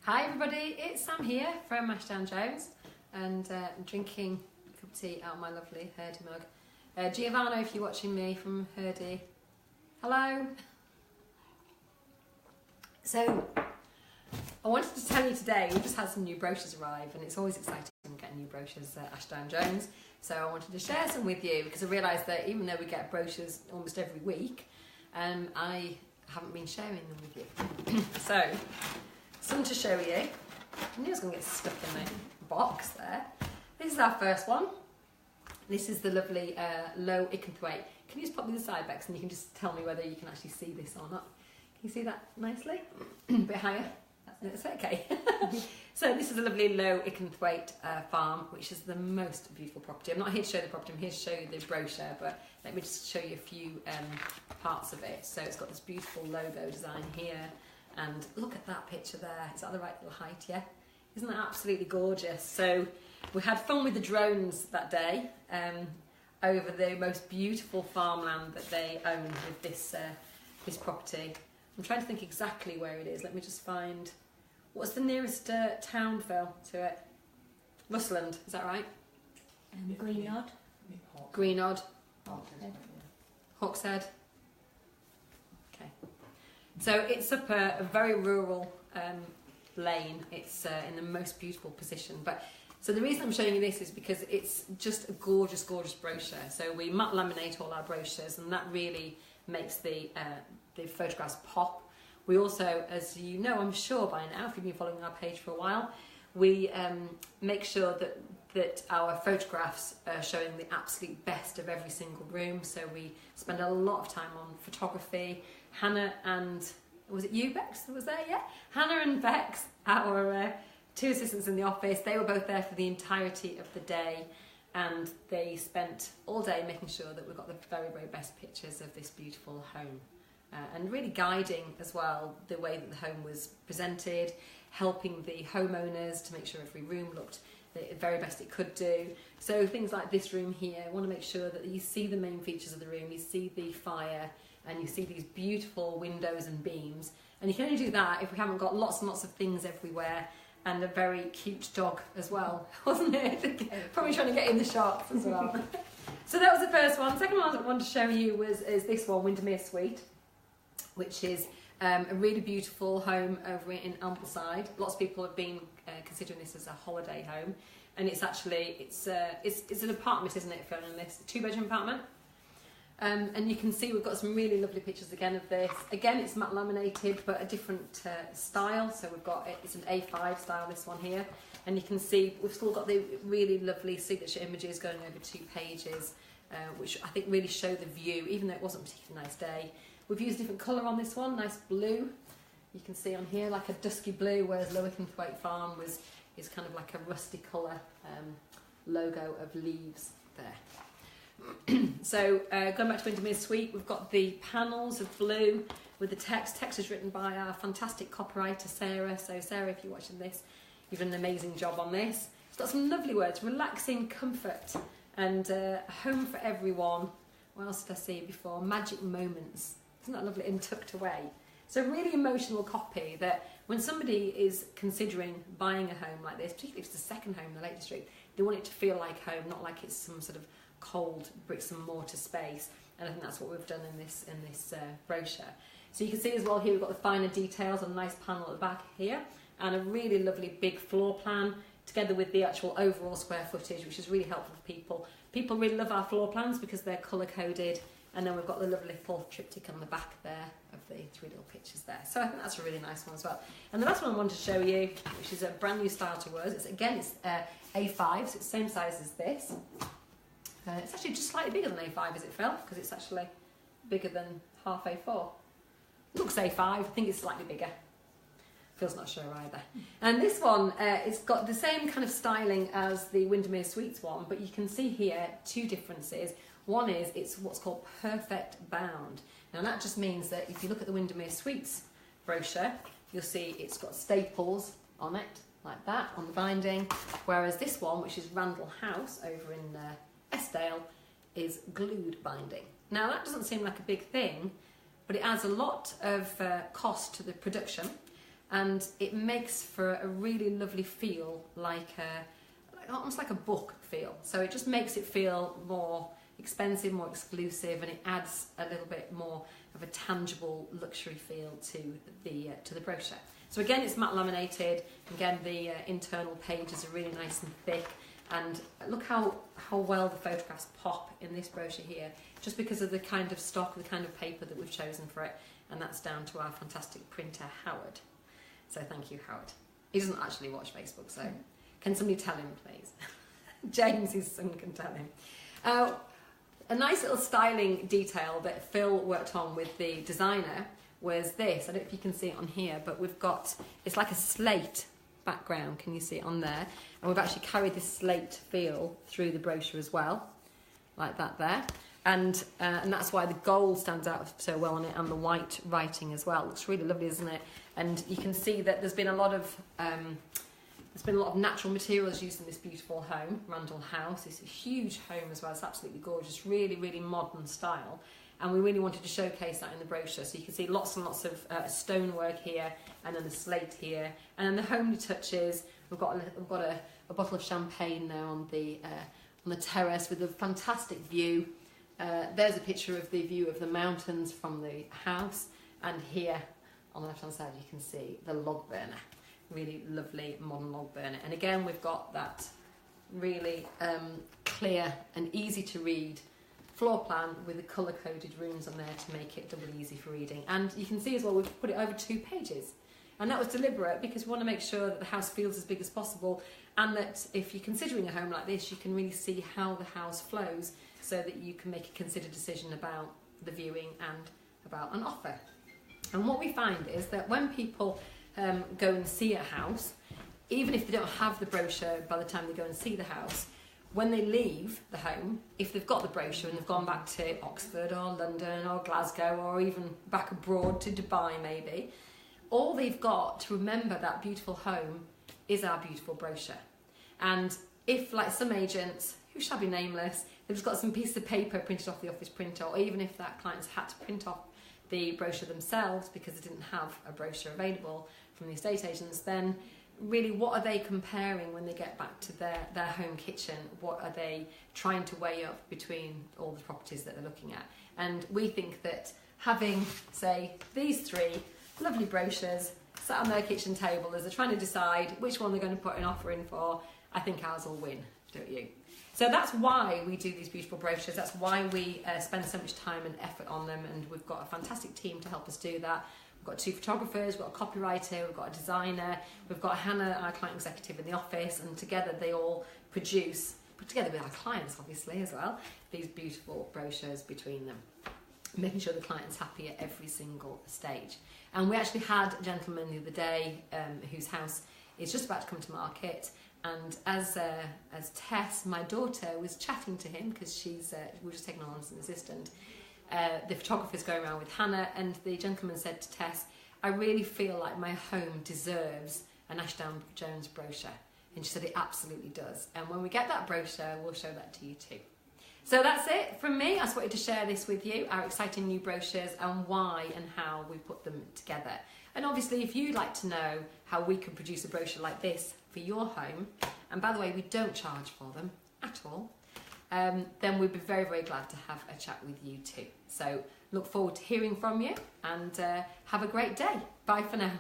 Hi everybody, it's Sam here from Ashdown Jones and I'm drinking a cup of tea out of my lovely Hurdy mug. Giovanna, if you're watching me from Hurdy, hello. So I wanted to tell you today, we just had some new brochures arrive and it's always exciting getting new brochures at Ashdown Jones. So I wanted to share some with you because I realised that even though we get brochures almost every week, I haven't been sharing them with you. So, some to show you. I knew I was going to get stuck in the box there. This is our first one. This is the lovely low Icanthwaite. Can you just pop me the side, Bex, and you can just tell me whether you can actually see this or not. Can you see that nicely? A bit higher? That's okay. So this is a lovely low Icanthwaite farm, which is the most beautiful property. I'm not here to show the property, I'm here to show you the brochure, but let me just show you a few parts of it. So it's got this beautiful logo design here, and look at that picture there. Is that the right little height? Yeah. Isn't that absolutely gorgeous? So we had fun with the drones that day over the most beautiful farmland that they own with this property. I'm trying to think exactly where it is. Let me just find. What's the nearest town, Phil, to it? Rusland, is that right? Greenod. Greenod. Hawkshead. Okay. So it's up a very rural lane. It's in the most beautiful position. So the reason I'm showing you this is because it's just a gorgeous, gorgeous brochure. So we matte laminate all our brochures, and that really makes the photographs pop. We also, as you know, I'm sure by now, if you've been following our page for a while, we make sure that our photographs are showing the absolute best of every single room. So we spend a lot of time on photography. Hannah and, was it you, Bex, that was there? Yeah. Hannah and Bex, our two assistants in the office, they were both there for the entirety of the day. And they spent all day making sure that we've got the very, very best pictures of this beautiful home. And really guiding as well the way that the home was presented, helping the homeowners to make sure every room looked the very best it could do. So things like this room here, I want to make sure that you see the main features of the room, you see the fire, and you see these beautiful windows and beams. And you can only do that if we haven't got lots and lots of things everywhere, and a very cute dog as well, wasn't it? Probably trying to get in the shots as well. So that was the first one. Second one I wanted to show you is this one, Windermere Suite, which is a really beautiful home over in Ambleside. Lots of people have been considering this as a holiday home, and it's actually it's an apartment, isn't it, Phil? In this 2-bedroom apartment, and you can see we've got some really lovely pictures again of this. Again, it's matte laminated, but a different style. So we've got it's an A5 style, this one here, and you can see we've still got the really lovely signature images going over 2 pages, which I think really show the view, even though it wasn't a particularly nice day. We've used a different colour on this one, nice blue. You can see on here like a dusky blue, whereas Lower Icanthwaite Farm is kind of like a rusty colour logo of leaves there. So going back to Windermere Suite, we've got the panels of blue with the text. Text is written by our fantastic copywriter Sarah. So Sarah, if you're watching this, you've done an amazing job on this. It's got some lovely words: relaxing, comfort, and home for everyone. What else did I see before? Magic moments. Isn't that lovely and tucked away? So really emotional copy that when somebody is considering buying a home like this, particularly if it's the second home in the Lake District, they want it to feel like home, not like it's some sort of cold bricks and mortar space. And I think that's what we've done in this brochure. So you can see as well here we've got the finer details and a nice panel at the back here, and a really lovely big floor plan together with the actual overall square footage, which is really helpful for people. People really love our floor plans because they're colour coded. And then we've got the lovely little triptych on the back there of the 3 little pictures there. So I think that's a really nice one as well. And the last one I wanted to show you, which is a brand new style to us. It's A5, so it's the same size as this. It's actually just slightly bigger than A5, is it, Phil? Because it's actually bigger than half A4. Looks A5, I think it's slightly bigger. Phil's not sure either. And this one, it's got the same kind of styling as the Windermere Suites one, but you can see here 2 differences. One is it's what's called perfect bound. Now that just means that if you look at the Windermere Suites brochure, you'll see it's got staples on it, like that, on the binding, whereas this one, which is Randall House over in Eskdale, is glued binding. Now that doesn't seem like a big thing, but it adds a lot of cost to the production, and it makes for a really lovely feel, almost like a book feel. So it just makes it feel more expensive, more exclusive, and it adds a little bit more of a tangible luxury feel to the brochure. So again, it's matte laminated. Again, the internal pages are really nice and thick, and look how well the photographs pop in this brochure here, just because of the kind of stock, the kind of paper that we've chosen for it, and that's down to our fantastic printer, Howard. So thank you, Howard. He doesn't actually watch Facebook, so can somebody tell him, please? James, his son, can tell him. A nice little styling detail that Phil worked on with the designer was this. I don't know if you can see it on here, but it's like a slate background. Can you see it on there? And we've actually carried this slate feel through the brochure as well, like that there. And that's why the gold stands out so well on it, and the white writing as well. Looks really lovely, isn't it? And you can see that there's been a lot of natural materials used in this beautiful home, Randall House. It's a huge home as well. It's absolutely gorgeous, really, really modern style. And we really wanted to showcase that in the brochure. So you can see lots and lots of stonework here, and then the slate here, and then the homely touches. We've got a bottle of champagne now on the terrace with a fantastic view. There's a picture of the view of the mountains from the house, and here on the left hand side you can see the log burner. Really lovely modern log burner. And again, we've got that really clear and easy to read floor plan with the colour coded rooms on there to make it doubly easy for reading. And you can see as well, we've put it over 2 pages, and that was deliberate because we want to make sure that the house feels as big as possible, and that if you're considering a home like this, you can really see how the house flows, so that you can make a considered decision about the viewing and about an offer. And what we find is that when people go and see a house, even if they don't have the brochure by the time they go and see the house, when they leave the home, if they've got the brochure and they've gone back to Oxford or London or Glasgow or even back abroad to Dubai maybe, all they've got to remember that beautiful home is our beautiful brochure. And if, like some agents, who shall be nameless, they've just got some piece of paper printed off the office printer, or even if that client's had to print off the brochure themselves because they didn't have a brochure available from the estate agents, then really what are they comparing when they get back to their home kitchen? What are they trying to weigh up between all the properties that they're looking at? And we think that having, say, these 3 lovely brochures sat on their kitchen table as they're trying to decide which one they're going to put an offer in for, I think ours will win, don't you? So that's why we do these beautiful brochures. That's why we spend so much time and effort on them, and we've got a fantastic team to help us do that. We've got 2 photographers, we've got a copywriter, we've got a designer, we've got Hannah, our client executive, in the office, and together they all put together with our clients obviously as well, these beautiful brochures between them, making sure the client's happy at every single stage. And we actually had a gentleman the other day whose house is just about to come to market, and as Tess, my daughter, was chatting to him, because we were just taking on as an assistant, the photographer's going around with Hannah, and the gentleman said to Tess, I really feel like my home deserves an Ashdown Jones brochure. And she said it absolutely does. And when we get that brochure, we'll show that to you too. So that's it from me. I just wanted to share this with you, our exciting new brochures and why and how we put them together. And obviously, if you'd like to know how we can produce a brochure like this for your home, and by the way, we don't charge for them at all, then we'd be very, very glad to have a chat with you too. So look forward to hearing from you, and have a great day. Bye for now.